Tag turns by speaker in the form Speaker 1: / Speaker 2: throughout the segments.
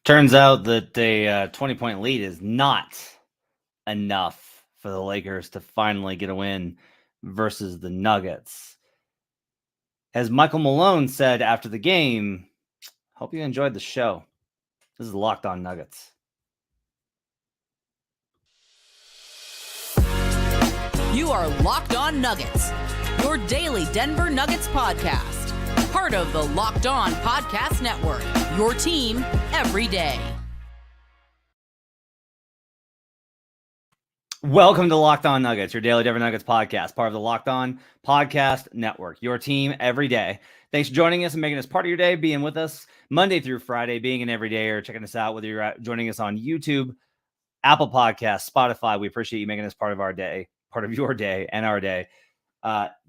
Speaker 1: Turns out that a 20-point lead is not enough for the Lakers to finally get a win versus the Nuggets. As Michael Malone said after the game, hope you enjoyed the show. This is Locked On Nuggets.
Speaker 2: You are Locked On Nuggets, your daily Denver Nuggets podcast. Part of the Locked On Podcast Network, your team every day.
Speaker 1: Welcome to Locked On Nuggets, your daily Denver Nuggets podcast, part of the Locked On Podcast Network, your team every day. Thanks for joining us and making us part of your day, being with us Monday through Friday, being an everyday or checking us out, whether you're joining us on YouTube, Apple Podcasts, Spotify. We appreciate you making us part of our day, part of your day and our day.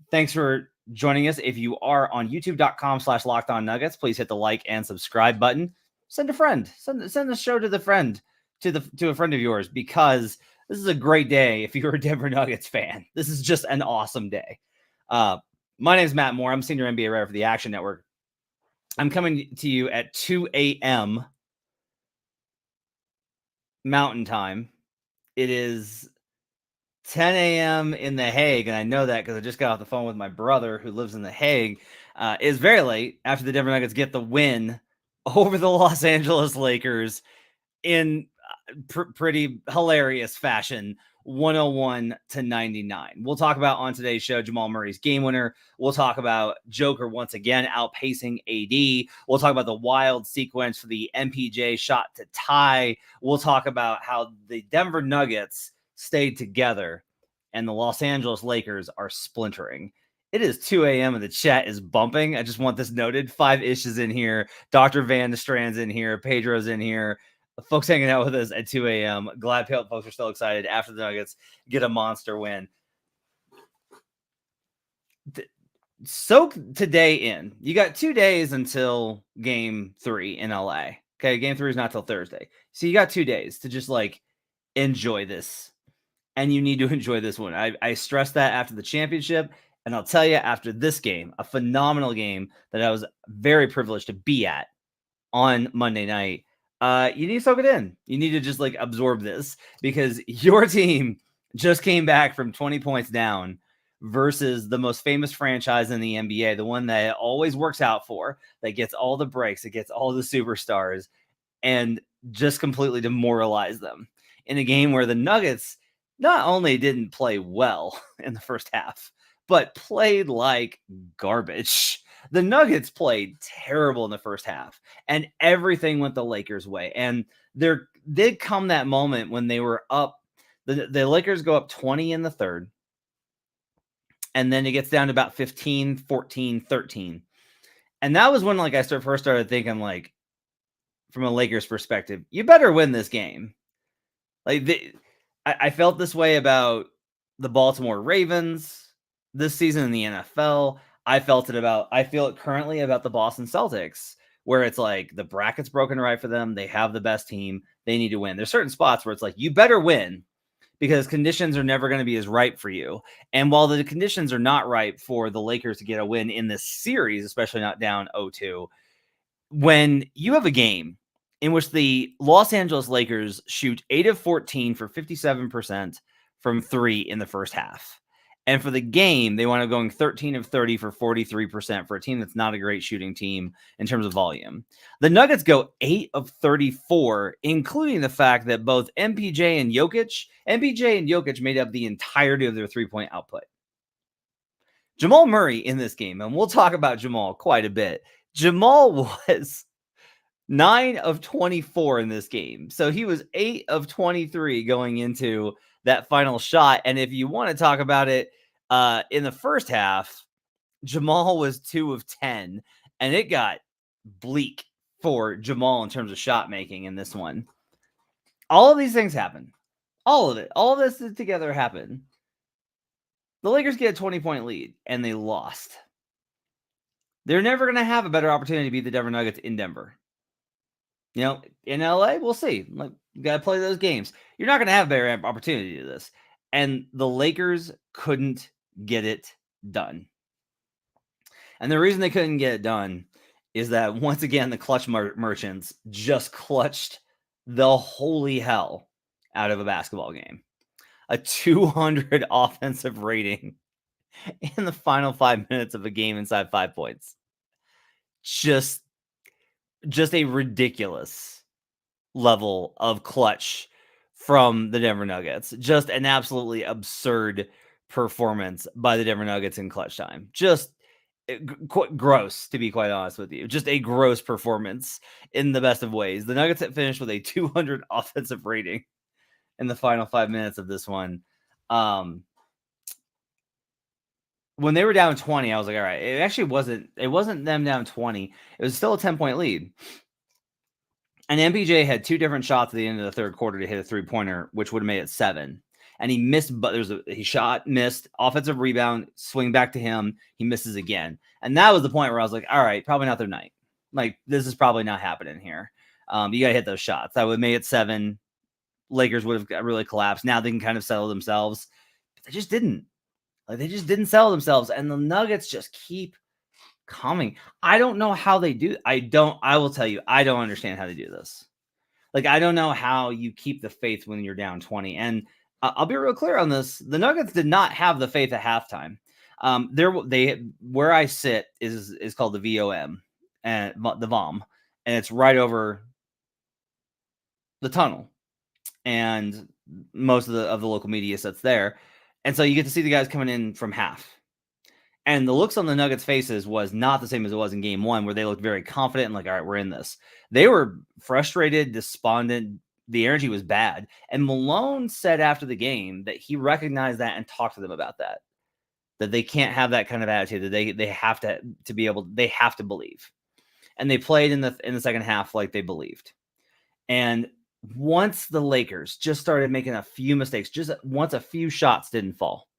Speaker 1: Thanks for joining us. If you are on youtube.com/Locked On Nuggets, please hit the like and subscribe button. Send a friend, send the show to a friend of yours, because this is a great day if you're a Denver Nuggets fan. This is just an awesome day. My name is Matt Moore. I'm senior NBA writer for the Action Network. I'm coming to you at 2 a.m. Mountain Time. It is 10 a.m. in The Hague, and I know that because I just got off the phone with my brother who lives in The Hague. It's very late after the Denver Nuggets get the win over the Los Angeles Lakers in pretty hilarious fashion, 101-99. We'll talk about on today's show Jamal Murray's game winner. We'll talk about Joker once again outpacing AD. We'll talk about the wild sequence for the MPJ shot to tie. We'll talk about how the Denver Nuggets stayed together and the Los Angeles Lakers are splintering. It is 2 a.m. and the chat is bumping. I just want this noted. 5-ish is in here. Dr. Van Strand's in here. Pedro's in here. Folks hanging out with us at 2 a.m. Glad folks are still excited after the Nuggets get a monster win. Soak today in. You got 2 days until Game 3 in LA. Okay, Game 3 is not till Thursday. So you got 2 days to just enjoy this. And you need to enjoy this one. I stressed that after the championship. And I'll tell you, after this game, a phenomenal game that I was very privileged to be at on Monday night, you need to soak it in. You need to just absorb this, because your team just came back from 20 points down versus the most famous franchise in the NBA, the one that it always works out for, that gets all the breaks, it gets all the superstars, and just completely demoralize them in a game where the Nuggets not only didn't play well in the first half, but played like garbage. The Nuggets played terrible in the first half, and everything went the Lakers' way. And there did come that moment when they were up. The Lakers go up 20 in the third, and then it gets down to about 15, 14, 13. And that was when I first started thinking, from a Lakers perspective, you better win this game. I felt this way about the Baltimore Ravens this season in the NFL. I feel it currently about the Boston Celtics, where it's the bracket's broken right for them. They have the best team. They need to win. There's certain spots where it's you better win, because conditions are never going to be as ripe for you. And while the conditions are not ripe for the Lakers to get a win in this series, especially not down 0-2, when you have a game in which the Los Angeles Lakers shoot 8 of 14 for 57% from 3 in the first half, and for the game, they wound up going 13 of 30 for 43% for a team that's not a great shooting team in terms of volume. The Nuggets go 8 of 34, including the fact that both MPJ and Jokic made up the entirety of their three-point output. Jamal Murray in this game, and we'll talk about Jamal quite a bit. Jamal was 9 of 24 in this game. So he was 8 of 23 going into that final shot. And if you want to talk about it, in the first half, Jamal was 2 of 10, and it got bleak for Jamal in terms of shot making in this one. All of these things happen. All of it. All of this together happened. The Lakers get a 20-point lead, and they lost. They're never going to have a better opportunity to beat the Denver Nuggets in Denver. In LA, we'll see. You got to play those games. You're not going to have a better opportunity to this. And the Lakers couldn't get it done. And the reason they couldn't get it done is that once again, the clutch merchants just clutched the holy hell out of a basketball game. A 200 offensive rating in the final 5 minutes of a game inside 5 points. Just a ridiculous level of clutch from the Denver Nuggets. Just an absolutely absurd performance by the Denver Nuggets in clutch time. Just quite gross, to be quite honest with you. Just a gross performance in the best of ways. The Nuggets had finished with a 200 offensive rating in the final 5 minutes of this one. When they were down 20, I was like, all right, it wasn't them down 20. It was still a 10-point lead. And MPJ had two different shots at the end of the third quarter to hit a three-pointer, which would have made it 7. And he missed, but he shot, missed, offensive rebound, swing back to him. He misses again. And that was the point where I was like, all right, probably not their night. Like, this is probably not happening here. You got to hit those shots. That would have made it 7. Lakers would have really collapsed. Now they can kind of settle themselves. But they just didn't. Like, they just didn't settle themselves. And the Nuggets just keep coming. I don't know how they do. I will tell you, I don't understand how they do this. Like, I don't know how you keep the faith when you're down 20. And I'll be real clear on this. The Nuggets did not have the faith at halftime. Where I sit is called the VOM and the VOM, and it's right over the tunnel. And most of the local media sits there. And so you get to see the guys coming in from half. And the looks on the Nuggets' faces was not the same as it was in game 1, where they looked very confident and like, all right, we're in this. They were frustrated, despondent. The energy was bad. And Malone said after the game that he recognized that and talked to them about that they can't have that kind of attitude, that they have to be able, they have to believe. And they played in the second half like they believed. And once the Lakers just started making a few mistakes, just once a few shots didn't fall,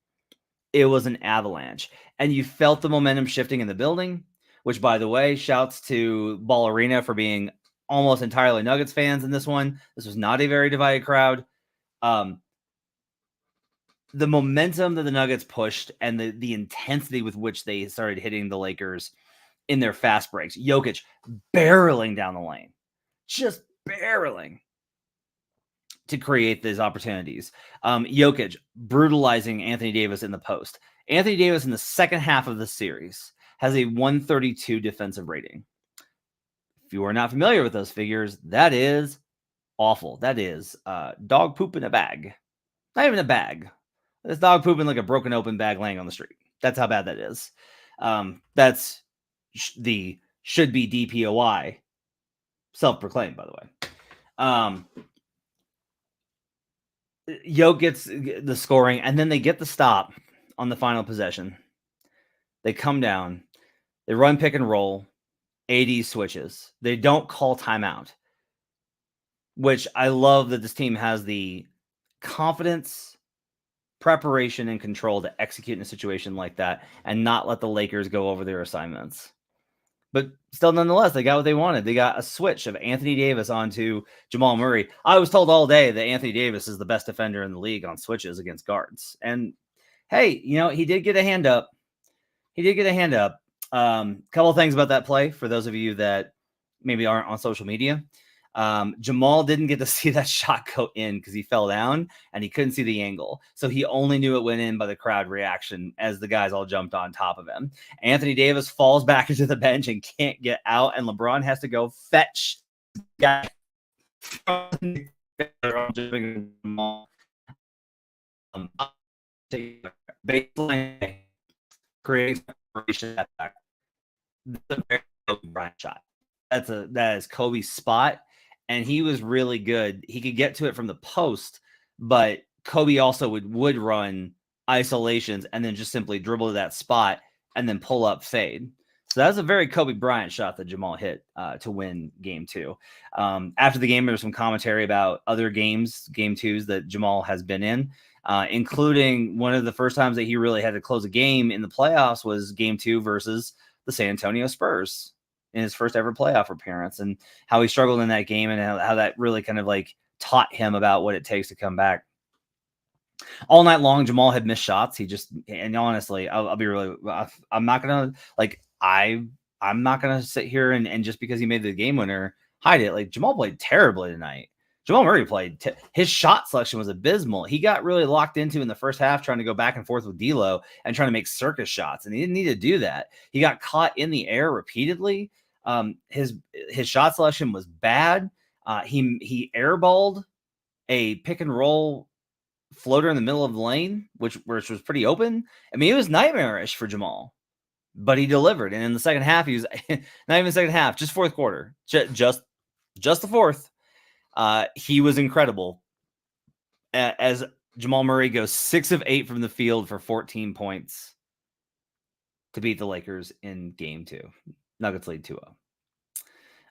Speaker 1: it was an avalanche. And you felt the momentum shifting in the building, which, by the way, shouts to Ball Arena for being almost entirely Nuggets fans in this one. This was not a very divided crowd. The momentum that the Nuggets pushed and the intensity with which they started hitting the Lakers in their fast breaks. Jokic barreling down the lane, just barreling to create these opportunities. Jokic brutalizing Anthony Davis in the post. Anthony Davis in the second half of the series has a 132 defensive rating. If you are not familiar with those figures, that is awful. That is dog poop in a bag. Not even a bag. It's dog poop in like a broken open bag laying on the street. That's how bad that is. That's the should be DPOI. Self-proclaimed, by the way. Yoke gets the scoring, and then they get the stop on the final possession. They come down. They run pick and roll. AD switches. They don't call timeout, which I love that this team has the confidence, preparation, and control to execute in a situation like that and not let the Lakers go over their assignments. But still, nonetheless, they got what they wanted. They got a switch of Anthony Davis onto Jamal Murray. I was told all day that Anthony Davis is the best defender in the league on switches against guards. And hey, he did get a hand up. Couple of things about that play for those of you that maybe aren't on social media. Jamal didn't get to see that shot go in because he fell down and he couldn't see the angle. So he only knew it went in by the crowd reaction as the guys all jumped on top of him. Anthony Davis falls back into the bench and can't get out, and LeBron has to go fetch guy baseline, creating separation at back. That's a very Bryant shot. That is Kobe's spot, and he was really good. He could get to it from the post, but Kobe also would run isolations and then just simply dribble to that spot and then pull up fade. So that was a very Kobe Bryant shot that Jamal hit to win game 2. After the game, there was some commentary about other game 2s that Jamal has been in, including one of the first times that he really had to close a game in the playoffs was game 2 versus the San Antonio Spurs in his first ever playoff appearance, and how he struggled in that game and how that really kind of like taught him about what it takes to come back. All night long, Jamal had missed shots. And honestly, I'll be really, I'm not going to like, I I'm not going to sit here and just because he made the game winner, hide it. Like, Jamal played terribly tonight. Jamal Murray played. His shot selection was abysmal. He got really locked into in the first half trying to go back and forth with D'Lo and trying to make circus shots, and he didn't need to do that. He got caught in the air repeatedly. His shot selection was bad. He airballed a pick and roll floater in the middle of the lane, which was pretty open. I mean, it was nightmarish for Jamal, but he delivered. And in the second half, he was not even second half, just fourth quarter, just the fourth. He was incredible as Jamal Murray goes 6 of 8 from the field for 14 points to beat the Lakers in game 2. Nuggets lead 2-0.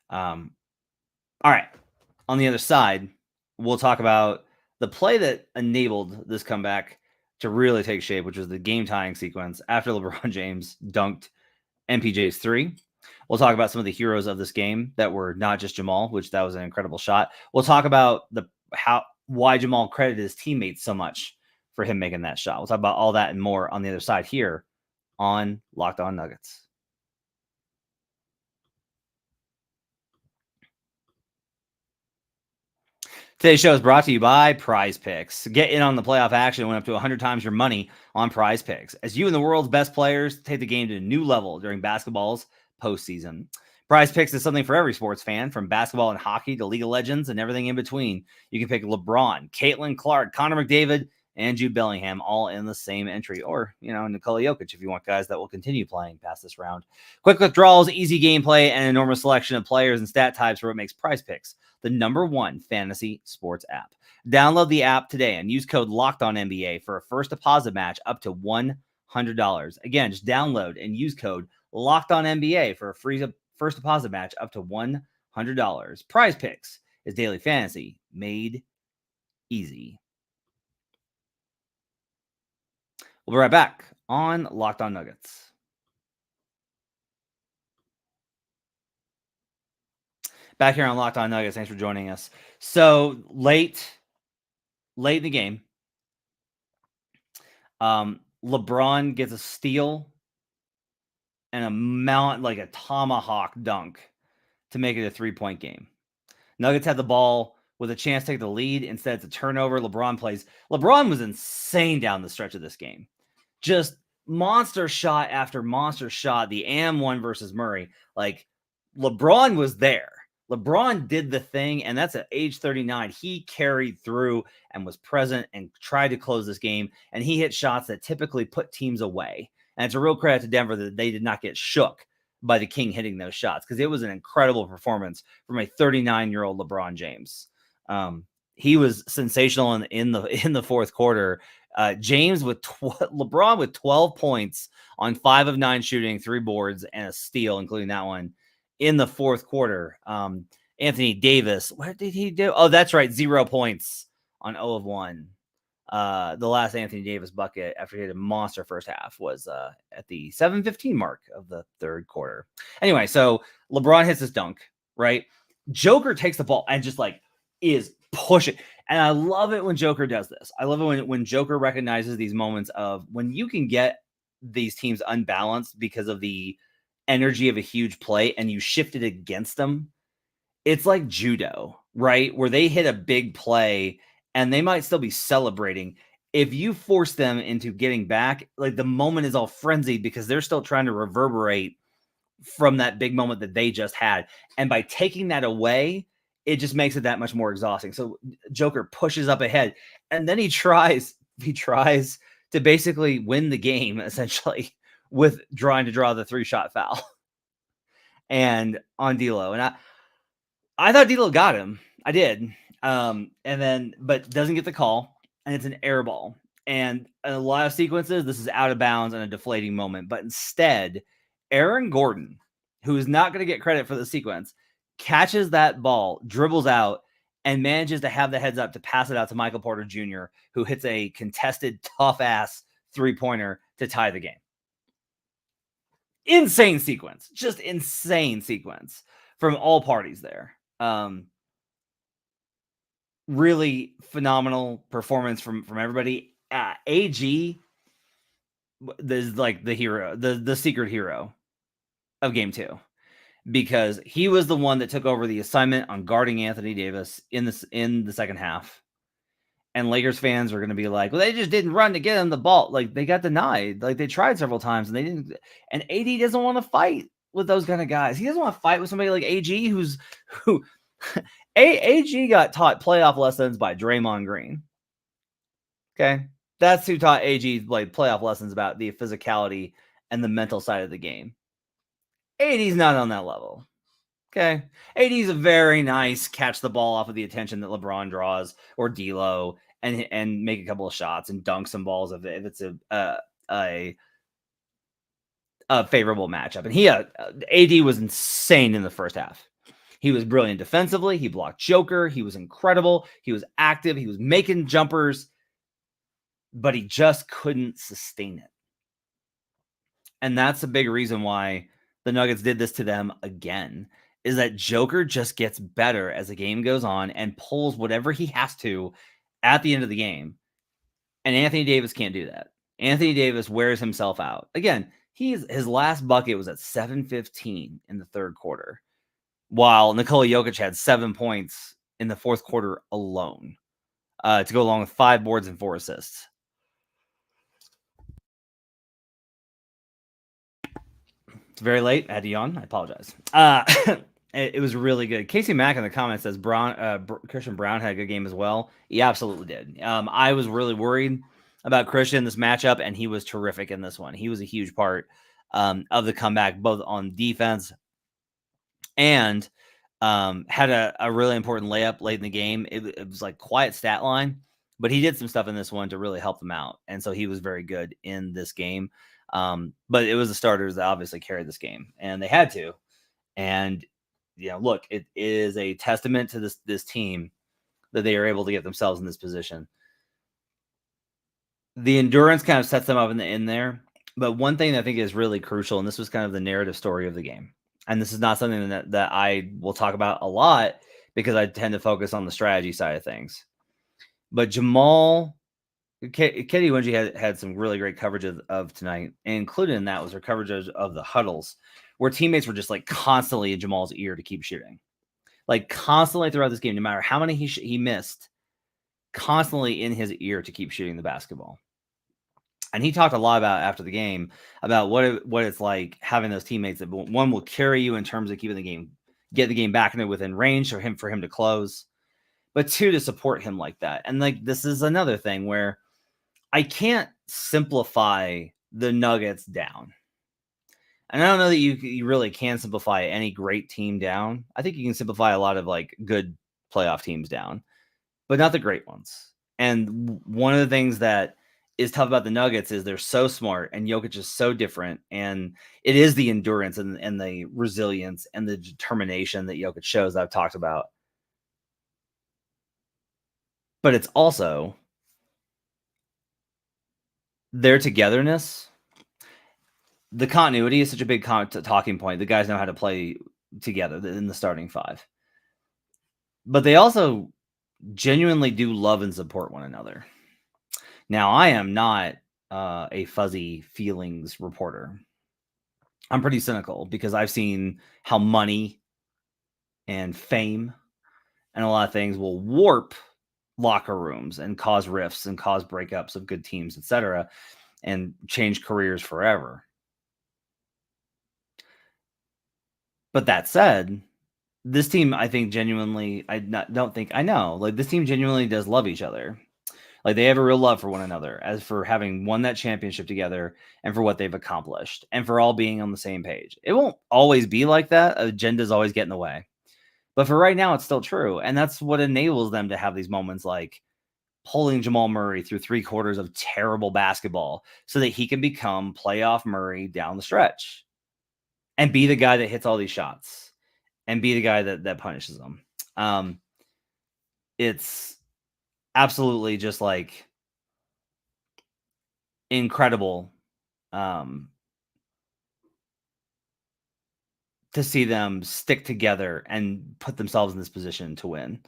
Speaker 1: All right. On the other side, we'll talk about the play that enabled this comeback to really take shape, which was the game-tying sequence after LeBron James dunked MPJ's 3. We'll talk about some of the heroes of this game that were not just Jamal, which that was an incredible shot. We'll talk about why Jamal credited his teammates so much for him making that shot. We'll talk about all that and more on the other side here on Locked On Nuggets. Today's show is brought to you by Prize Picks. Get in on the playoff action and win up to 100 times your money on Prize Picks, as you and the world's best players take the game to a new level during basketball's postseason. Prize Picks is something for every sports fan, from basketball and hockey to League of Legends and everything in between. You can pick LeBron, Caitlin Clark, Connor McDavid, and Jude Bellingham all in the same entry, or, Nikola Jokic if you want guys that will continue playing past this round. Quick withdrawals, easy gameplay, and an enormous selection of players and stat types are what makes Prize Picks the #1 fantasy sports app. Download the app today and use code LOCKEDONNBA for a first deposit match up to $100. Again, just download and use code LOCKEDONNBA for a free first deposit match up to $100. Prize Picks is daily fantasy made easy. We'll be right back on Locked On Nuggets. Back here on Locked On Nuggets. Thanks for joining us. So late in the game, LeBron gets a steal and a tomahawk dunk to make it a 3-point game. Nuggets had the ball with a chance to take the lead. Instead, it's a turnover. LeBron was insane down the stretch of this game. Just monster shot after monster shot. The one versus Murray. Like, LeBron was there. LeBron did the thing, and that's at age 39. He carried through and was present and tried to close this game, and he hit shots that typically put teams away. And it's a real credit to Denver that they did not get shook by the King hitting those shots, because it was an incredible performance from a 39-year-old LeBron James. He was sensational in the fourth quarter. James LeBron with 12 points on 5 of 9 shooting, 3 boards, and a steal, including that one in the fourth quarter. Anthony Davis, what did he do? Oh, that's right, 0 points on 0 of 1. The last Anthony Davis bucket after he had a monster first half was at the 7:15 mark of the third quarter. Anyway, so LeBron hits his dunk, right? Joker takes the ball and just is pushing. And I love it when Joker does this. I love it when Joker recognizes these moments of when you can get these teams unbalanced because of the energy of a huge play and you shift it against them. It's like judo, right? Where they hit a big play and they might still be celebrating. If you force them into getting back, the moment is all frenzied because they're still trying to reverberate from that big moment that they just had. And by taking that away, it just makes it that much more exhausting. So Joker pushes up ahead, and then he tries to basically win the game, essentially, with trying to draw the 3-shot foul and on D'Lo. And I thought D'Lo got him. I did. But doesn't get the call, and it's an air ball. And in a lot of sequences, this is out of bounds and a deflating moment. But instead, Aaron Gordon, who is not going to get credit for the sequence, catches that ball, dribbles out, and manages to have the heads up to pass it out to Michael Porter Jr., who hits a contested, tough-ass 3-pointer to tie the game. Insane sequence. Just insane sequence from all parties there. Really phenomenal performance from everybody. AG is the hero, the secret hero of game 2 because he was the one that took over the assignment on guarding Anthony Davis in the second half. And Lakers fans are going to be like, well, they just didn't run to get him the ball. Like, they got denied. Like, they tried several times and they didn't. And AD doesn't want to fight with those kind of guys. He doesn't want to fight with somebody like AG who AG got taught playoff lessons by Draymond Green. Okay. That's who taught AG like playoff lessons about the physicality and the mental side of the game. AD's not on that level. Okay. AD's a very nice catch the ball off of the attention that LeBron draws or D'Lo and make a couple of shots and dunk some balls if it's a favorable matchup. And AD was insane in the first half. He was brilliant defensively. He blocked Joker. He was incredible. He was active. He was making jumpers, but he just couldn't sustain it. And that's a big reason why the Nuggets did this to them again, is that Joker just gets better as the game goes on and pulls whatever he has to at the end of the game. And Anthony Davis can't do that. Anthony Davis wears himself out. Again, his last bucket was at 7:15 in the third quarter, while Nikola Jokic had 7 points in the fourth quarter alone, to go along with 5 boards and 4 assists. It's very late. I had to yawn. I apologize. It was really good. Casey Mack in the comments says Christian Brown had a good game as well. He absolutely did. I was really worried about Christian this matchup, and he was terrific in this one. He was a huge part of the comeback, both on defense and had a really important layup late in the game. It was like quiet stat line, but he did some stuff in this one to really help them out. And so he was very good in this game. But it was the starters that obviously carried this game, and they had to. And look, it is a testament to this team that they are able to get themselves in this position. The endurance kind of sets them up in there. But one thing that I think is really crucial, and this was kind of the narrative story of the game, and this is not something that I will talk about a lot because I tend to focus on the strategy side of things. But Jamal, Katie Wingy had some really great coverage of tonight, and included in that was her coverage of the huddles, where teammates were just like constantly in Jamal's ear to keep shooting, like constantly throughout this game, no matter how many he missed, constantly in his ear to keep shooting the basketball. And he talked a lot about after the game about what it's like having those teammates that one will carry you in terms of keeping the game, get the game back within range for him to close, but two, to support him like that. And like, this is another thing where I can't simplify the Nuggets down. And I don't know that you really can simplify any great team down. I think you can simplify a lot of like good playoff teams down, but not the great ones. And one of the things that is tough about the Nuggets is they're so smart, and Jokic is so different. And it is the endurance and the resilience and the determination that Jokic shows that I've talked about. But it's also their togetherness. The continuity is such a big talking point. The guys know how to play together in the starting five. But they also genuinely do love and support one another. Now, I am not a fuzzy feelings reporter. I'm pretty cynical because I've seen how money and fame and a lot of things will warp locker rooms and cause rifts and cause breakups of good teams, etc., and change careers forever. But that said, this team, I think genuinely, this team genuinely does love each other. Like, they have a real love for one another, as for having won that championship together and for what they've accomplished and for all being on the same page. It won't always be like that. Agendas always get in the way. But for right now, it's still true. And that's what enables them to have these moments like pulling Jamal Murray through 3 quarters of terrible basketball so that he can become playoff Murray down the stretch and be the guy that hits all these shots and be the guy that punishes them. It's absolutely just like incredible to see them stick together and put themselves in this position to win.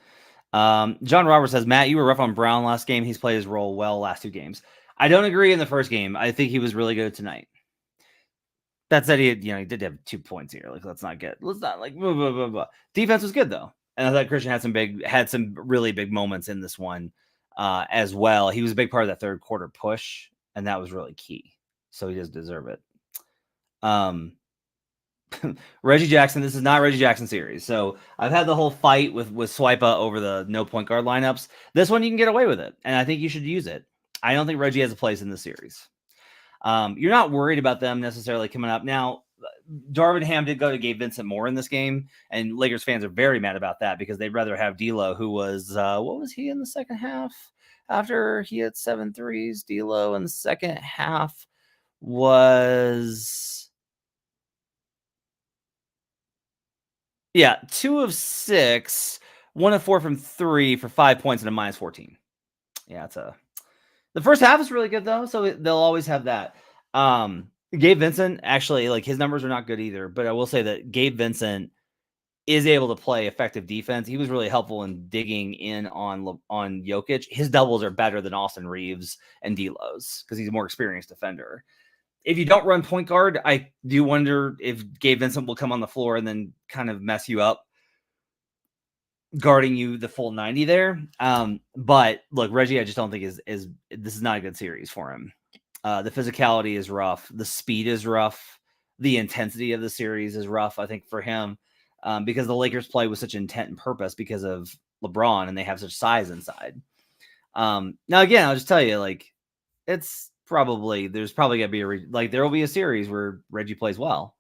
Speaker 1: John Roberts says, Matt, you were rough on Brown last game. He's played his role well last 2 games. I don't agree in the first game. I think he was really good tonight. That said, he did have 2 points here. Like, let's not like blah, blah, blah, blah. Defense was good though, and I thought Christian had some really big moments in this one as well. He was a big part of that third quarter push, and that was really key. So he does deserve it. Reggie Jackson. This is not Reggie Jackson series. So I've had the whole fight with Swipa over the no point guard lineups. This one you can get away with it, and I think you should use it. I don't think Reggie has a place in this series. You're not worried about them necessarily coming up. Now, Darvin Ham did go to Gabe Vincent more in this game, and Lakers fans are very mad about that because they'd rather have D'Lo, who was, what was he in the second half? After he had 7 threes, D'Lo in the second half was... Yeah, 2 of 6, 1 of 4 from 3 for 5 points and a minus 14. Yeah, the first half is really good though, so they'll always have that. Gabe Vincent, actually, like his numbers are not good either, but I will say that Gabe Vincent is able to play effective defense. He was really helpful in digging in on Jokic. His doubles are better than Austin Reeves and D'Lo's because he's a more experienced defender. If you don't run point guard, I do wonder if Gabe Vincent will come on the floor and then kind of mess you up, guarding you the full 90 there. But look, Reggie, I just don't think is this is not a good series for him. The physicality is rough. The speed is rough. The intensity of the series is rough, I think, for him, because the Lakers play with such intent and purpose because of LeBron, and they have such size inside. Now, again, I'll just tell you, like, there's probably going to be there will be a series where Reggie plays well.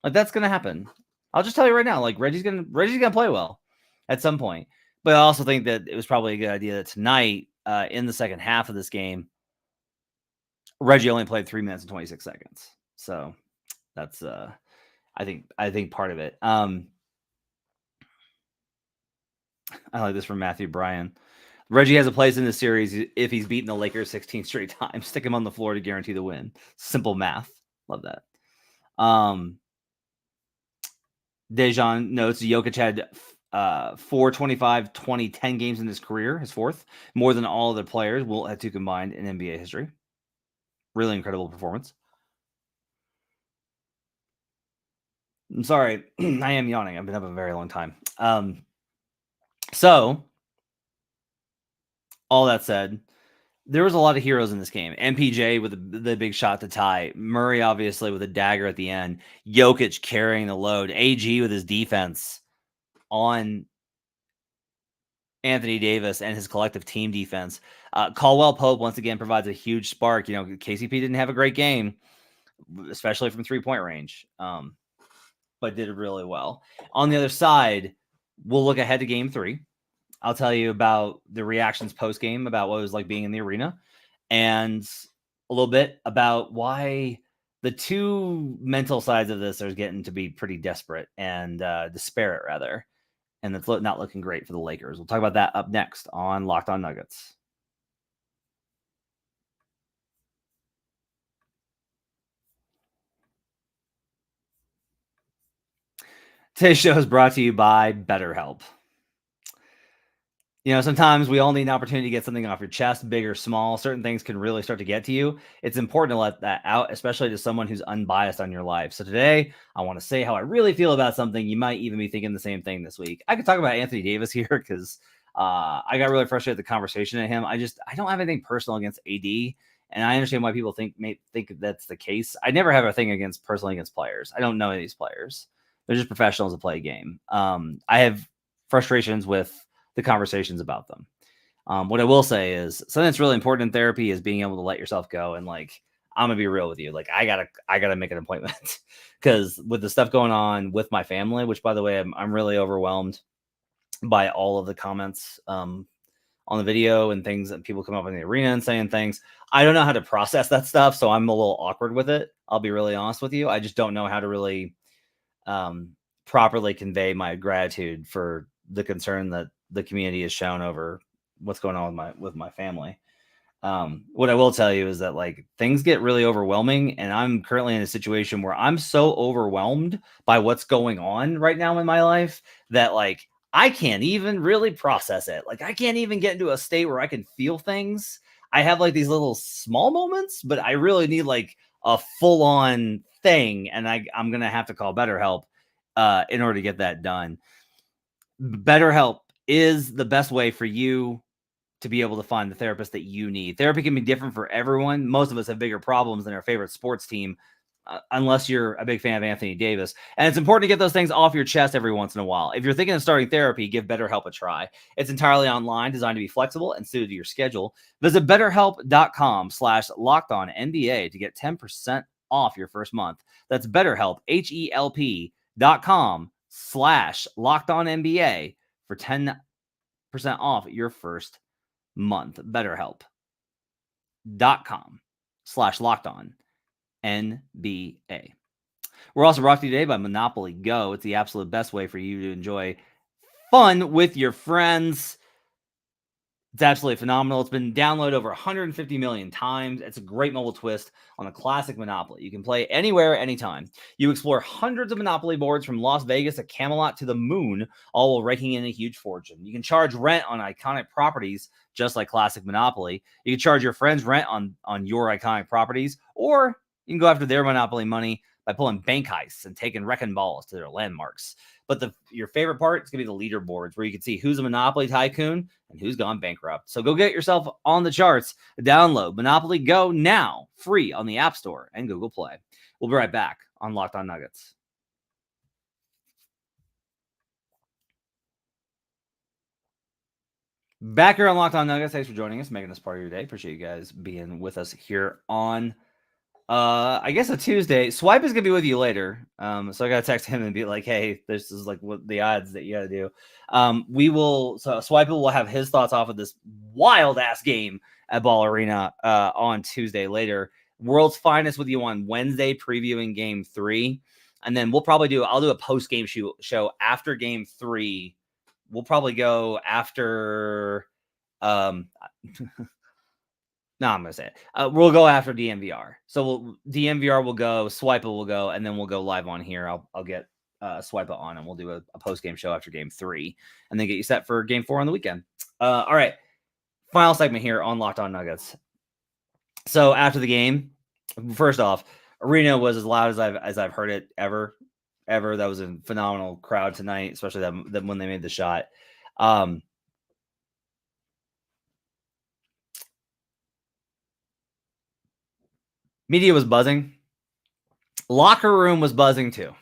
Speaker 1: Like, that's going to happen. I'll just tell you right now, like, Reggie's going to play well at some point. But I also think that it was probably a good idea that tonight, in the second half of this game, Reggie only played 3 minutes and 26 seconds. So that's, I think part of it. I like this from Matthew Bryan. Reggie has a place in the series if he's beaten the Lakers 16 straight times. Stick him on the floor to guarantee the win. Simple math. Love that. Dejan notes Jokic had 4, 25, 20, 10 games in his career, his fourth, more than all other players will have 2 combined in NBA history. Really incredible performance. I'm sorry. I am yawning. I've been up a very long time. So, all that said, there was a lot of heroes in this game. MPJ with the big shot to tie. Murray, obviously, with a dagger at the end. Jokic carrying the load. AG with his defense on Anthony Davis and his collective team defense. Caldwell Pope, once again, provides a huge spark. KCP didn't have a great game, especially from 3-point range, but did really well. On the other side, we'll look ahead to game 3. I'll tell you about the reactions post-game, about what it was like being in the arena, and a little bit about why the two mental sides of this are getting to be pretty desperate and disparate, rather. And it's not looking great for the Lakers. We'll talk about that up next on Locked On Nuggets. Today's show is brought to you by BetterHelp. Sometimes we all need an opportunity to get something off your chest, big or small. Certain things can really start to get to you. It's important to let that out, especially to someone who's unbiased on your life. So today, I want to say how I really feel about something. You might even be thinking the same thing this week. I could talk about Anthony Davis here because I got really frustrated with the conversation at him. I don't have anything personal against AD, and I understand why people may think that's the case. I never have a thing personally against players. I don't know any of these players. They're just professionals that play a game. I have frustrations with the conversations about them. What I will say is something that's really important in therapy is being able to let yourself go. And I'm gonna be real with you. I gotta make an appointment because with the stuff going on with my family, which by the way, I'm really overwhelmed by all of the comments on the video and things that people come up in the arena and saying things. I don't know how to process that stuff. So I'm a little awkward with it. I'll be really honest with you. I just don't know how to really properly convey my gratitude for the concern that the community has shown over what's going on with my family. What I will tell you is that things get really overwhelming, and I'm currently in a situation where I'm so overwhelmed by what's going on right now in my life that I can't even really process it. I can't even get into a state where I can feel things. I have these little small moments, but I really need a full on thing, and I'm going to have to call BetterHelp in order to get that done. BetterHelp is the best way for you to be able to find the therapist that you need. Therapy can be different for everyone. Most of us have bigger problems than our favorite sports team, unless you're a big fan of Anthony Davis. And it's important to get those things off your chest every once in a while. If you're thinking of starting therapy, give BetterHelp a try. It's entirely online, designed to be flexible and suited to your schedule. Visit betterhelp.com/lockedonnba to get 10% off your first month. That's BetterHelp, HELP.com/lockedonnba for 10% off your first month. BetterHelp.com/lockedonnba. We're also brought to you today by Monopoly Go. It's the absolute best way for you to enjoy fun with your friends. It's absolutely phenomenal. It's been downloaded over 150 million times. It's a great mobile twist on the classic Monopoly. You can play anywhere, anytime. You explore hundreds of Monopoly boards from Las Vegas to Camelot to the moon, all while raking in a huge fortune. You can charge rent on iconic properties, just like classic Monopoly. You can charge your friends rent on your iconic properties, or you can go after their Monopoly money by pulling bank heists and taking wrecking balls to their landmarks. But your favorite part is going to be the leaderboards, where you can see who's a Monopoly tycoon and who's gone bankrupt. So go get yourself on the charts. Download Monopoly Go now, free on the App Store and Google Play. We'll be right back on Locked On Nuggets. Back here on Locked On Nuggets. Thanks for joining us, making this part of your day. Appreciate you guys being with us here on I guess a Tuesday. Swipe is gonna be with you later. So I gotta text him and be like, hey, this is like what the odds that you gotta do. Swipe will have his thoughts off of this wild ass game at Ball Arena on Tuesday later. World's Finest with you on Wednesday, previewing game 3. And then I'll do a post-game show after game 3. We'll probably go after No, I'm going to say it. We'll go after DMVR. So DMVR will go, Swipe will go, and then we'll go live on here. I'll get Swipe on, and we'll do a post-game show after game 3, and then get you set for game 4 on the weekend. All right. Final segment here on Locked On Nuggets. So after the game, first off, arena was as loud as I've heard it ever. That was a phenomenal crowd tonight, especially that when they made the shot. Media was buzzing. Locker room was buzzing too.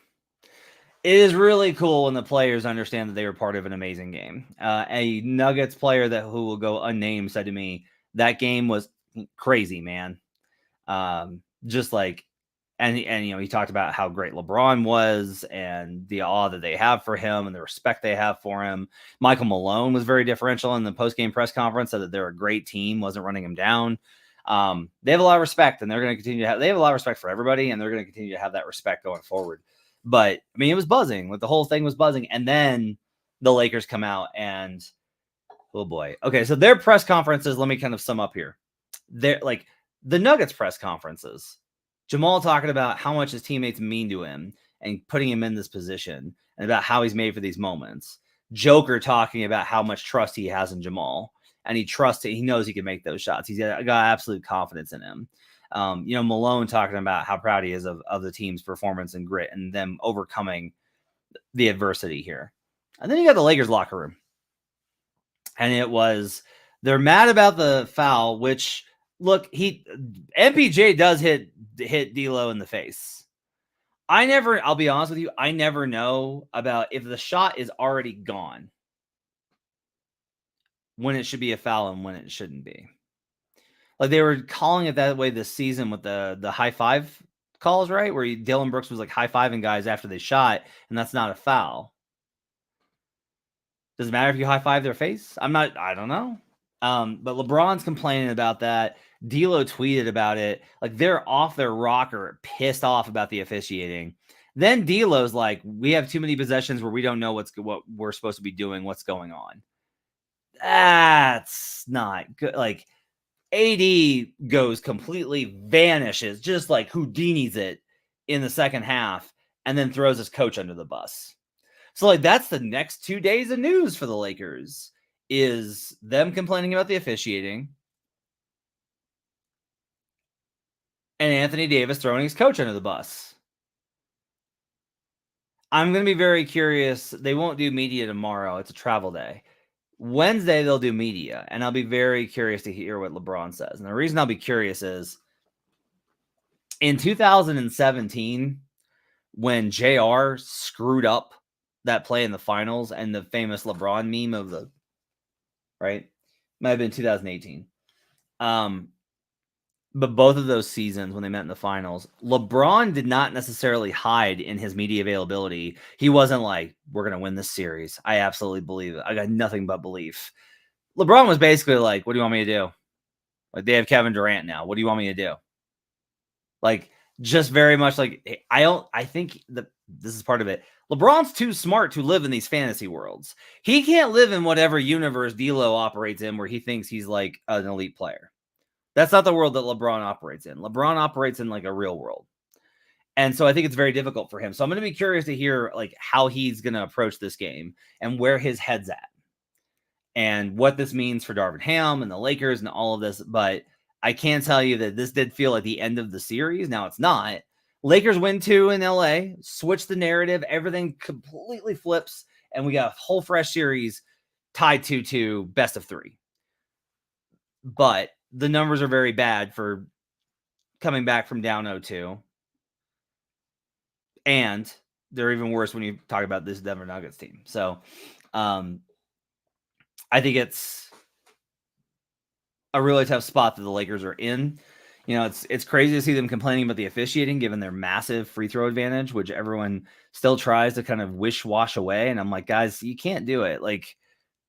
Speaker 1: It is really cool when the players understand that they were part of an amazing game. A Nuggets player who will go unnamed said to me, that game was crazy, man. Just like, and he talked about how great LeBron was and the awe that they have for him and the respect they have for him. Michael Malone was very differential in the post-game press conference, said that they're a great team, wasn't running him down. They have a lot of respect, and they're going to continue to have. They have a lot of respect for everybody, and they're going to continue to have that respect going forward. But I mean, it was buzzing. Like the whole thing was buzzing, and then the Lakers come out, and oh boy. Okay, so their press conferences. Let me kind of sum up here. They're like the Nuggets press conferences. Jamal talking about how much his teammates mean to him and putting him in this position, and about how he's made for these moments. Joker talking about how much trust he has in Jamal. And he trusts it. He knows he can make those shots. He's got absolute confidence in him. Malone talking about how proud he is of the team's performance and grit and them overcoming the adversity here. And then you got the Lakers locker room. And they're mad about the foul, which, look, MPJ does hit D'Lo in the face. I'll be honest with you, I never know about if the shot is already gone, when it should be a foul and when it shouldn't be. Like they were calling it that way this season with the high five calls, right? Where Dillon Brooks was like high-fiving guys after they shot, and that's not a foul. Does it matter if you high-five their face? I don't know. But LeBron's complaining about that. D'Lo tweeted about it. Like they're off their rocker, pissed off about the officiating. Then D'Lo's like, we have too many possessions where we don't know what we're supposed to be doing, what's going on. That's not good. Like AD vanishes, just like Houdini's it in the second half, and then throws his coach under the bus. So like that's the next 2 days of news for the Lakers, is them complaining about the officiating and Anthony Davis throwing his coach under the bus. I'm going to be very curious. They won't do media tomorrow. It's a travel day. Wednesday, they'll do media, and I'll be very curious to hear what LeBron says. And the reason I'll be curious is in 2017, when JR screwed up that play in the finals and the famous LeBron meme of the, right? Might have been 2018. But both of those seasons when they met in the finals, LeBron did not necessarily hide in his media availability. He wasn't like, we're going to win this series. I absolutely believe it. I got nothing but belief. LeBron was basically like, what do you want me to do? Like, they have Kevin Durant now. What do you want me to do? Like, just very much like, I think that this is part of it. LeBron's too smart to live in these fantasy worlds. He can't live in whatever universe D'Lo operates in where he thinks he's like an elite player. That's not the world that LeBron operates in. LeBron operates in like a real world. And so I think it's very difficult for him. So I'm going to be curious to hear like how he's going to approach this game and where his head's at and what this means for Darvin Ham and the Lakers and all of this. But I can tell you that this did feel like the end of the series. Now it's not. Lakers win 2 in LA, switch the narrative. Everything completely flips. And we got a whole fresh series tied 2-2, best of 3. But the numbers are very bad for coming back from down 0-2. And they're even worse when you talk about this Denver Nuggets team. So I think it's a really tough spot that the Lakers are in. You know, it's crazy to see them complaining about the officiating given their massive free throw advantage, which everyone still tries to kind of wash away. And I'm like, guys, you can't do it. Like,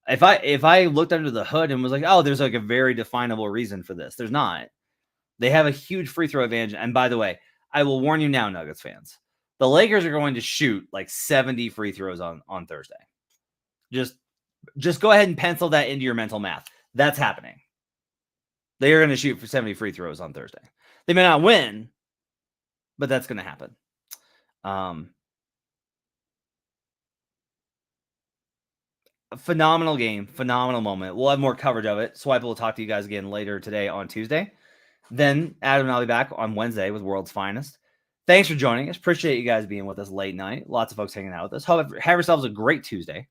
Speaker 1: if I looked under the hood and was like, oh, there's like a very definable reason for this, there's not. They have a huge free throw advantage. And by the way, I will warn you now, Nuggets fans, the Lakers are going to shoot like 70 free throws on Thursday. Just go ahead and pencil that into your mental math. That's happening. They are going to shoot for 70 free throws on Thursday. They may not win, but that's going to happen. A phenomenal game, phenomenal moment. We'll have more coverage of it. Swipe will talk to you guys again later today on Tuesday. Then Adam and I'll be back on Wednesday with World's Finest. Thanks for joining us. Appreciate you guys being with us late night. Lots of folks hanging out with us. Have yourselves a great Tuesday.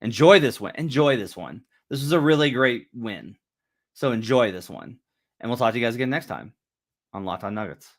Speaker 1: Enjoy this one. This was a really great win. So enjoy this one. And we'll talk to you guys again next time on Locked On Nuggets.